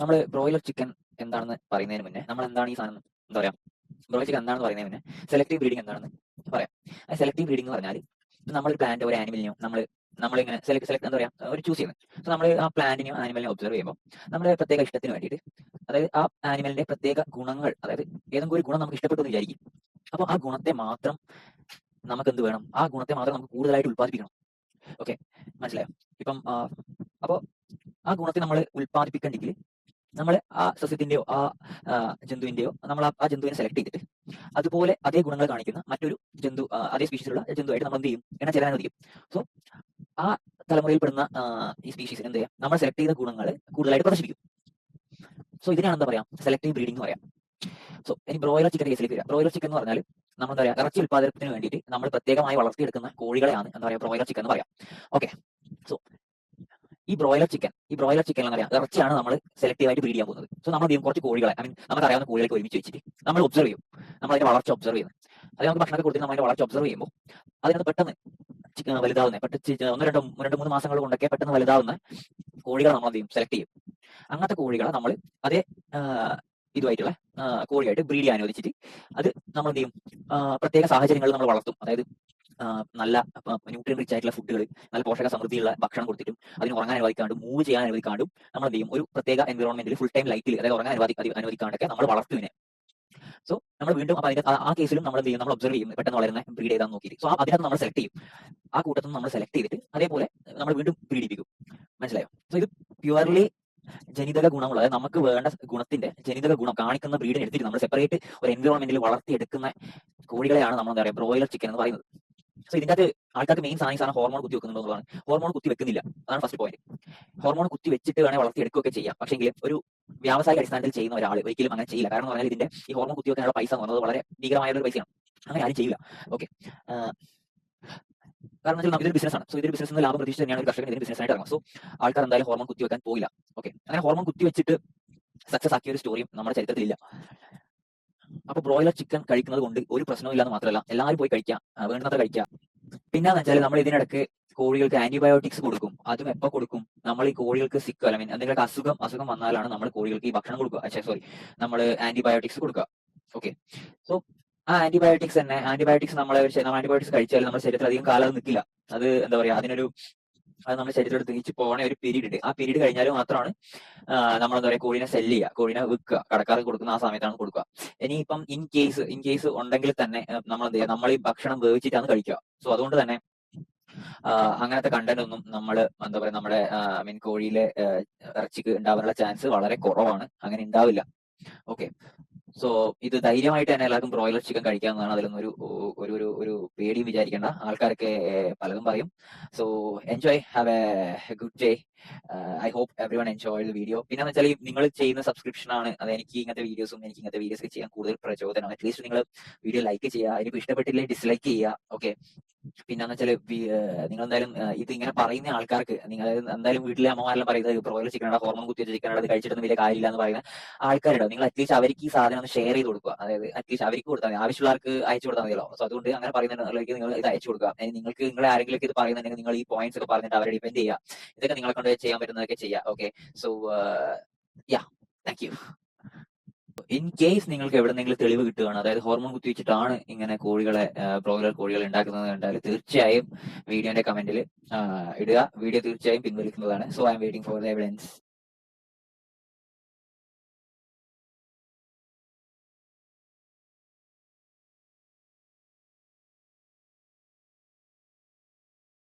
നമ്മൾ broiler chicken എന്താണെന്ന് പറയുന്നതിന് മുന്നേ നമ്മൾ എന്താണ് ഈ സാധനം എന്താ പറയാ ബ്രോയിലർ ചിക്കൻ എന്താണെന്ന് പറയുന്നതിന് മുന്നേ സെലക്ടീവ് ബ്രീഡിംഗ് എന്താണെന്ന് പറയാം. സെലക്ടീവ് ബ്രീഡിംഗ് എന്ന് പറഞ്ഞാൽ നമ്മൾ പ്ലാന്റ് ഒരു ആനിമലിനെയോ നമ്മളിങ്ങനെ സെലക്ട് എന്താ പറയാ ഒരു ചൂസ് ചെയ്യുന്നത്. സോ നമ്മൾ ആ പ്ലാന്റിനെയോ ആനിമലിനെയോ ഒബ്സർവ് ചെയ്യുമ്പോൾ നമ്മുടെ പ്രത്യേക ഇഷ്ടത്തിന് വേണ്ടിയിട്ട്, അതായത് ആ ആനിമലിന്റെ പ്രത്യേക ഗുണങ്ങൾ, അതായത് ഏതെങ്കിലും ഒരു ഗുണം നമുക്ക് ഇഷ്ടപ്പെട്ടു എന്ന് വിചാരിക്കും. അപ്പോൾ ആ ഗുണത്തെ മാത്രം നമുക്ക് എന്ത് വേണം, ആ ഗുണത്തെ മാത്രം നമുക്ക് കൂടുതലായിട്ട് ഉൽപ്പാദിപ്പിക്കണം. ഓക്കെ, മനസ്സിലായോ? ഇപ്പം അപ്പോൾ ആ ഗുണത്തെ നമ്മൾ ഉൽപ്പാദിപ്പിക്കണമെങ്കിൽ നമ്മൾ ആ സസ്യത്തിന്റെയോ ജന്തുവിന്റെയോ നമ്മൾ ആ ജന്തുവിനെ സെലക്ട് ചെയ്തിട്ട് അതുപോലെ അതേ ഗുണങ്ങൾ കാണിക്കുന്ന മറ്റൊരു ജന്തു, അതേ സ്പീഷീസിലുള്ള ജന്തുവായിട്ട് നമ്മൾ എന്ത് ചെയ്യും, എണ്ണ ചേരാൻ അനുവദിക്കും. സോ ആ തലമുറയിൽപ്പെടുന്ന ഈ സ്പീഷീസിന് എന്ത് ചെയ്യാം, നമ്മൾ സെലക്ട് ചെയ്ത ഗുണങ്ങൾ കൂടുതലായിട്ട് പ്രദർശിപ്പിക്കും. സോ ഇതിനാണ് എന്താ പറയാ, സെലക്ടീവ് ബ്രീഡിംഗ് എന്ന് പറയാം. സോ ഇനി ബ്രോയിലർ ചിക്കൻ കേസിലേക്ക് വരിക. ബ്രോയിലർ ചിക്കൻ എന്ന് പറഞ്ഞാൽ നമ്മൾ എന്താ പറയാ, ഇറച്ചി ഉൽപ്പാദനത്തിന് വേണ്ടിയിട്ട് നമ്മൾ പ്രത്യേകമായി വളർത്തിയെടുക്കുന്ന കോഴികളെയാണ് എന്താ പറയാ ബ്രോയിലർ ചിക്കൻ എന്ന് പറയാം. ഓക്കെ, സോ ഈ ബ്രോയിലർ ചിക്കൻ എന്ന് പറയാം ഇറച്ചിയാണ് നമ്മൾ സെലക്റ്റീവായിട്ട് ബ്രീഡ് ചെയ്യാൻ പോകുന്നത്. സോ നമ്മൾ എന്ത് ചെയ്യും, കുറച്ച് കോഴികളെ നമുക്ക് അറിയാവുന്ന കോഴികളൊക്കെ ഒരുമിച്ച് വെച്ചിട്ട് നമ്മൾ ഒബ്സർവ് ചെയ്യും, നമ്മൾ അതിന്റെ വളർച്ച ഒബ്സർവ് ചെയ്യുന്നത്. അത് നമുക്ക് ഭക്ഷണമൊക്കെ കൊടുത്തിട്ട് നമ്മൾ അതിന്റെ വളർച്ച ഒബ്സർവ് ചെയ്യുമ്പോൾ അതിനകത്ത് പെട്ടെന്ന് വലുതാവുന്ന രണ്ട് മൂന്ന് മാസങ്ങൾ കൊണ്ടൊക്കെ പെട്ടെന്ന് വലുതാവുന്ന കോഴികളെ നമ്മൾ എന്ത് ചെയ്യും, സെലക്ട് ചെയ്യും. അങ്ങനത്തെ കോഴികളെ നമ്മൾ അതേ ഇതുമായിട്ടുള്ള കോഴിയായിട്ട് ബ്രീഡ് ചെയ്യാൻ അനുവദിച്ചിട്ട് അത് നമ്മൾ എന്ത് ചെയ്യും, പ്രത്യേക സാഹചര്യങ്ങളിൽ നമ്മൾ വളർത്തും. അതായത് നല്ല ന്യൂട്രിയൻ റിച്ച് ആയിട്ടുള്ള ഫുഡുകൾ, നല്ല പോഷക സമൃദ്ധിയുള്ള ഭക്ഷണം കൊടുത്തിട്ടും അതിന് ഉറങ്ങാൻ അനുവദിക്കാണ്ടും മൂവ് ചെയ്യാൻ അനുവദിക്കാണ്ടും നമ്മൾ എന്ത് ചെയ്യും, ഒരു പ്രത്യേക എൻവയോൺമെന്റിൽ ഫുൾ ടൈം ലൈറ്റിൽ, അതായത് ഉറങ്ങാൻ അനുവദിക്കാണ്ടൊക്കെ നമ്മൾ വളർത്തുവിനെ. സോ നമ്മൾ വീണ്ടും അപ്പൊ അതിന്റെ ആ കേസിലും നമ്മൾ എന്ത് ചെയ്യും, നമ്മൾ ഒബ്സർവ് ചെയ്യും പെട്ടെന്ന് വളരുന്ന ബ്രീഡ് ചെയ്താന്ന് നോക്കിയിട്ട്. സോ അതിനകത്ത് നമ്മൾ സെലക്ട് ചെയ്യും, ആ കൂട്ടത്തിൽ നിന്ന് നമ്മൾ സെലക്ട് ചെയ്തിട്ട് അതേപോലെ നമ്മൾ വീണ്ടും ബ്രീഡിപ്പിക്കും. മനസ്സിലായോ? സോ ഇത് പ്യുവർലി ജനിതക ഗുണമുള്ള, അതായത് നമുക്ക് വേണ്ട ഗുണത്തിന്റെ ജനിതക ഗുണം കാണിക്കുന്ന ബ്രീഡിനെ എടുത്തിട്ട് നമ്മൾ സെപ്പറേറ്റ് ഒരു എൻവയോൺമെന്റിൽ വളർത്തിയെടുക്കുന്ന കോഴികളെയാണ് നമ്മൾ എന്താ പറയുക ബ്രോയിലർ ചിക്കൻ എന്ന് പറയുന്നത്. സോ ഇതിന്റെ അകത്ത് ആൾക്കാർക്ക് മെയിൻ സാധനം ഹോർമോൺ കുത്തി വെക്കുന്നുള്ളതാണ്. ഹോർമോൺ കുത്തി വെക്കുന്നില്ല, അതാണ് ഫസ്റ്റ് പോയിന്റ്. ഹോർമോൺ കുത്തി വെച്ചിട്ട് വേണേൽ വളർത്തിയെടുക്കുകയൊക്കെ ചെയ്യാം. പക്ഷേങ്കിൽ ഒരു വ്യാവസായിക അടിസ്ഥാനത്തിൽ ചെയ്യുന്ന ഒരാൾ ഒരിക്കലും അങ്ങനെ ചെയ്യില്ല. കാരണം എന്ന് പറഞ്ഞാൽ ഇതിന്റെ ഈ ഹോർമോൺ കുത്തി വെക്കാനുള്ള പൈസ എന്ന് പറയുന്നത് വളരെ ഭീകരമായ ഒരു പൈസയാണ്. അങ്ങനെ ആരും ചെയ്യില്ല. ഓക്കെ, കാരണം വെച്ചാൽ ഇതൊരു ബിസിനസ്സാണ്. സോ ഇതൊരു ബിസിനസ് ലാഭം പ്രതീക്ഷിച്ച് തന്നെയാണ് ഒരു കർഷകൻ ഇതിന് ബിസിനസ്സായിട്ട് ഇറങ്ങും. സോ ആൾക്കാർ എന്തായാലും ഹോർമോൺ കുത്തി വെക്കാൻ പോയില്ല. ഓക്കെ, അങ്ങനെ ഹോർമോൺ കുത്തി വെച്ചിട്ട് സക്സസ് ആക്കിയ ഒരു സ്റ്റോറിയും നമ്മുടെ ചരിത്രത്തിലില്ല. അപ്പൊ ബ്രോയിലർ ചിക്കൻ കഴിക്കുന്നത് കൊണ്ട് ഒരു പ്രശ്നവും ഇല്ലാന്ന് മാത്രമല്ല, എല്ലാവരും പോയി കഴിക്കുക, വേണ്ടുന്നത്ര കഴിക്കുക. പിന്നെന്ന് വെച്ചാൽ നമ്മൾ ഇതിനിടയ്ക്ക് കോഴികൾക്ക് ആന്റിബയോട്ടിക്സ് കൊടുക്കും. അതും എപ്പോൾ കൊടുക്കും, നമ്മൾ ഈ കോഴികൾക്ക് സിക്ക് അല്ലെങ്കിൽ എന്തെങ്കിലും അസുഖം വന്നാലാണ് നമ്മൾ കോഴികൾക്ക് ഈ ഭക്ഷണം കൊടുക്കുക, നമ്മൾ ആന്റിബയോട്ടിക്സ് കൊടുക്കുക. ഓക്കെ, സോ ആ ആന്റിബയോട്ടിക്സ് ആന്റിബയോട്ടിക്സ് കഴിച്ചാൽ നമ്മുടെ ശരീരത്തിൽ അധികം കാലം നിൽക്കില്ല. അത് എന്താ പറയാ, അത് നമ്മുടെ ശരീരത്തിൽ തിരിച്ചു പോകണ ഒരു പീരീഡ് ഉണ്ട്. ആ പീരീഡ് കഴിഞ്ഞാൽ മാത്രമാണ് നമ്മൾ എന്താ പറയുക കോഴിനെ സെല്ല് ചെയ്യുക, കോഴിനെ വിൽക്കുക, കടക്കാർക്ക് കൊടുക്കുന്ന ആ സമയത്താണ് കൊടുക്കുക. ഇനിയിപ്പം ഇൻ കേസ് ഉണ്ടെങ്കിൽ തന്നെ നമ്മൾ എന്ത് ചെയ്യുക, നമ്മൾ ഈ ഭക്ഷണം വേവിച്ചിട്ടാണ് കഴിക്കുക. സോ അതുകൊണ്ട് തന്നെ അങ്ങനത്തെ കണ്ടന്റ് ഒന്നും നമ്മൾ എന്താ പറയുക നമ്മുടെ കോഴിയിലെ ഇറച്ചിക്ക് ഉണ്ടാവാനുള്ള ചാൻസ് വളരെ കുറവാണ്, അങ്ങനെ ഉണ്ടാവില്ല. ഓക്കെ, സോ ഇത് ധൈര്യമായിട്ട് തന്നെ എല്ലാവർക്കും ബ്രോയിലർ ചിക്കൻ കഴിക്കാവുന്നതാണ്. അതിലൊന്നും ഒരു പേടിയും വിചാരിക്കേണ്ട. ആൾക്കാരൊക്കെ പലതും പറയും. So enjoy, have a good day. I hope everyone enjoy the video. പിന്നെ വെച്ചാൽ നിങ്ങൾ ചെയ്യുന്ന സബ്സ്ക്രിപ്ഷൻ ആണ് അത് എനിക്ക് ഇങ്ങനത്തെ വീഡിയോസ് ചെയ്യാൻ കൂടുതൽ പ്രചോദനം. അറ്റ്ലീസ്റ്റ് നിങ്ങൾ വീഡിയോ ലൈക്ക് ചെയ്യുക, എനിക്ക് ഇഷ്ടപ്പെട്ടില്ലേ ഡിസ്ലൈക്ക് ചെയ്യുക. ഓക്കെ, പിന്നെന്ന് വെച്ചാൽ നിങ്ങൾ എന്തായാലും ഇത് ഇങ്ങനെ പറയുന്ന ആൾക്കാർക്ക്, നിങ്ങൾ എന്തായാലും വീട്ടിലെ അമ്മമാരെല്ലാം പറയുന്നത് ബ്രോയിലർ ചിക്കൻ ഹോർമോൺ കുത്തിവെച്ച ചിക്കൻ അത് കഴിച്ചിട്ടൊന്നും വലിയ കാര്യമില്ല എന്ന് പറയുന്ന ആൾക്കാരുണ്ടാവും. നിങ്ങൾ അറ്റ്ലീസ്റ്റ് അവർക്ക് ഈ സാധനം ഒന്ന് ഷെയർ ചെയ്ത് കൊടുക്കുക. അതായത് അറ്റ്ലീസ്റ്റ് അവർക്ക് കൊടുത്താൽ മതി, ആവശ്യമുള്ളവർക്ക് അയച്ചു കൊടുത്താൽ മതിയല്ലോ. സോ അതുകൊണ്ട് അങ്ങനെ പറയുന്നതിലേക്ക് നിങ്ങൾ ഇത് അയച്ചു കൊടുക്കുക. നിങ്ങൾക്ക് നിങ്ങളെ ആരെങ്കിലും ഇത് പറയുന്നുണ്ടെങ്കിൽ നിങ്ങൾ ഈ പോയിന്റ്സ് ഒക്കെ പറഞ്ഞിട്ട് അവരെ ഡിപെൻഡ് ചെയ്യുക. ഇതൊക്കെ നിങ്ങളെ കൊണ്ട് ചെയ്യാൻ പറ്റുന്നതൊക്കെ ചെയ്യുക. Okay, so thank you. In case നിങ്ങൾക്ക് എവിടെന്നെങ്കിലും തെളിവ് കിട്ടുകയാണ്, അതായത് ഹോർമോൺ കുത്തിവെച്ചിട്ടാണ് ഇങ്ങനെ ബ്രോയിലർ കോഴികൾ ഉണ്ടാക്കുന്നത് കണ്ടാൽ തീർച്ചയായും വീഡിയോന്റെ കമന്റിൽ ഇടുക. വീഡിയോ തീർച്ചയായും പിൻവലിക്കുന്നതാണ്. So I'm waiting for the evidence.